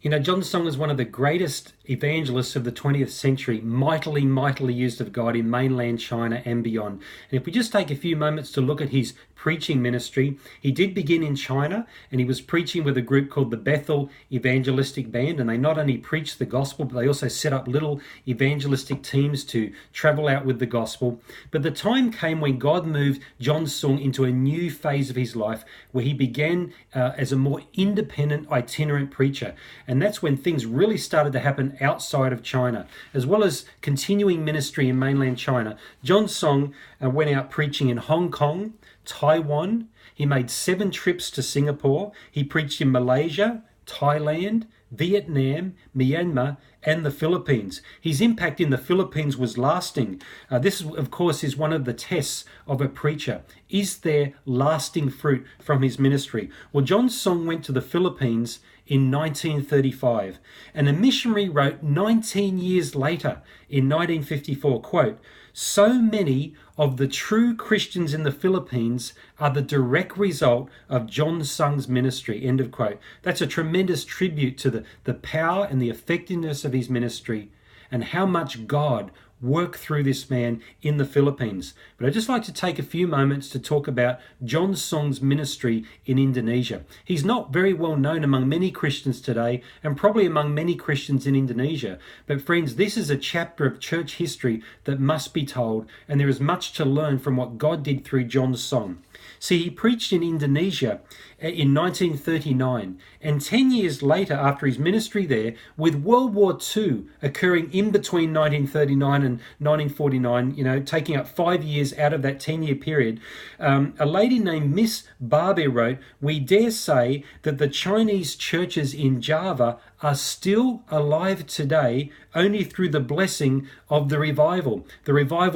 You know, John Song is one of the greatest evangelists of the 20th century, mightily, mightily used of God in mainland China and beyond. And if we just take a few moments to look at his preaching ministry, he did begin in China, and he was preaching with a group called the Bethel Evangelistic Band, and they not only preached the gospel, but they also set up little evangelistic teams to travel out with the gospel. But the time came when God moved John Sung into a new phase of his life, where he began as a more independent, itinerant preacher. And that's when things really started to happen outside of China. As well as continuing ministry in mainland China, John Song went out preaching in Hong Kong, Taiwan. He made 7 trips to Singapore. He preached in Malaysia, Thailand, Vietnam, Myanmar, and the Philippines. His impact in the Philippines was lasting. This, of course, is one of the tests of a preacher. Is there lasting fruit from his ministry? Well, John Song went to the Philippines in 1935, and a missionary wrote 19 years later in 1954, quote, "So many of the true Christians in the Philippines are the direct result of John Sung's ministry," end of quote. That's a tremendous tribute to the power and the effectiveness of his ministry and how much God work through this man in the Philippines. But I'd just like to take a few moments to talk about John Song's ministry in Indonesia. He's not very well known among many Christians today, and probably among many Christians in Indonesia. But friends, this is a chapter of church history that must be told, and there is much to learn from what God did through John Song. See, he preached in Indonesia in 1939, and 10 years later, after his ministry there, with World War II occurring in between 1939 and 1949, taking up 5 years out of that 10-year period, a lady named Miss Barbe wrote, "We dare say that the Chinese churches in Java are still alive today only through the blessing of the revival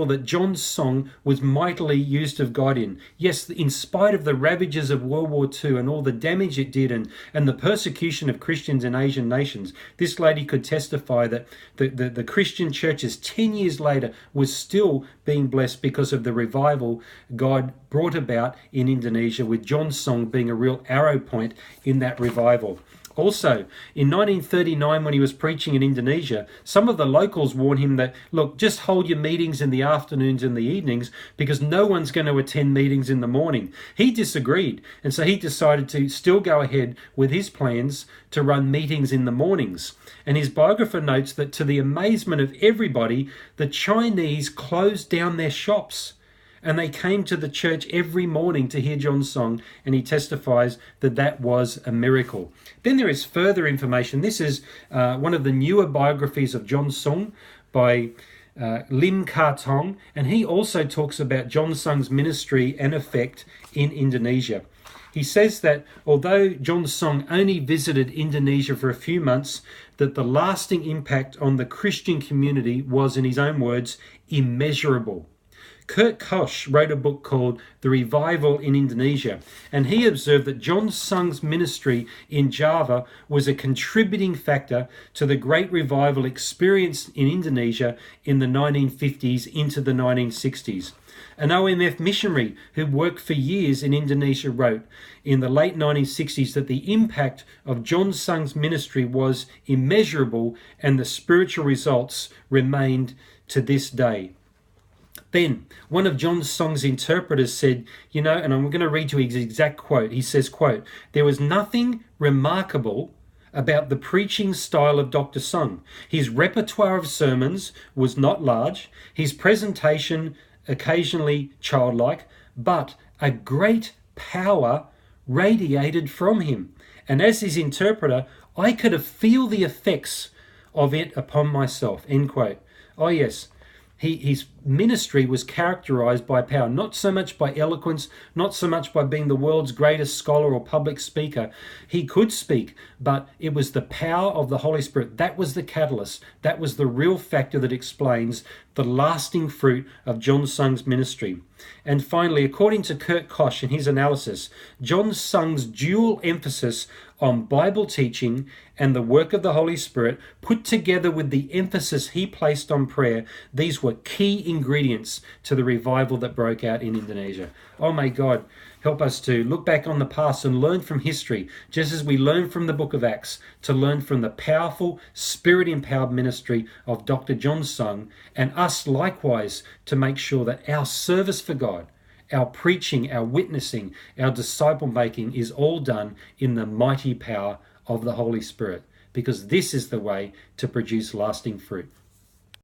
that John Song was mightily used of God in." Yes, in spite of the ravages of World War II and all the damage it did and the persecution of Christians in Asian nations, this lady could testify that the Christian churches 10 years later was still being blessed because of the revival God brought about in Indonesia, with John Song being a real arrow point in that revival. Also, in 1939, when he was preaching in Indonesia, some of the locals warned him that, look, just hold your meetings in the afternoons and the evenings because no one's going to attend meetings in the morning. He disagreed, and so he decided to still go ahead with his plans to run meetings in the mornings. And his biographer notes that to the amazement of everybody, the Chinese closed down their shops. And they came to the church every morning to hear John Song, and he testifies that that was a miracle. Then there is further information. This is one of the newer biographies of John Song by Lim Ka Tong, and he also talks about John Song's ministry and effect in Indonesia. He says that although John Song only visited Indonesia for a few months, that the lasting impact on the Christian community was, in his own words, immeasurable. Kurt Koch wrote a book called The Revival in Indonesia, and he observed that John Sung's ministry in Java was a contributing factor to the great revival experienced in Indonesia in the 1950s into the 1960s. An OMF missionary who worked for years in Indonesia wrote in the late 1960s that the impact of John Sung's ministry was immeasurable, and the spiritual results remained to this day. Then, one of John Song's interpreters said, and I'm going to read you his exact quote. He says, quote, "There was nothing remarkable about the preaching style of Dr. Song. His repertoire of sermons was not large, his presentation occasionally childlike, but a great power radiated from him. And as his interpreter, I could feel the effects of it upon myself," end quote. Oh yes. His ministry was characterized by power, not so much by eloquence, not so much by being the world's greatest scholar or public speaker. He could speak, but it was the power of the Holy Spirit. That was the catalyst. That was the real factor that explains the lasting fruit of John Sung's ministry. And finally, according to Kurt Koch in his analysis, John Sung's dual emphasis on Bible teaching and the work of the Holy Spirit, put together with the emphasis he placed on prayer, these were key ingredients to the revival that broke out in Indonesia. Oh, may God Help us to look back on the past and learn from history, just as we learn from the book of Acts, to learn from the powerful, spirit-empowered ministry of Dr. John Sung, and us likewise to make sure that our service for God, our preaching, our witnessing, our disciple making is all done in the mighty power of the Holy Spirit, because this is the way to produce lasting fruit.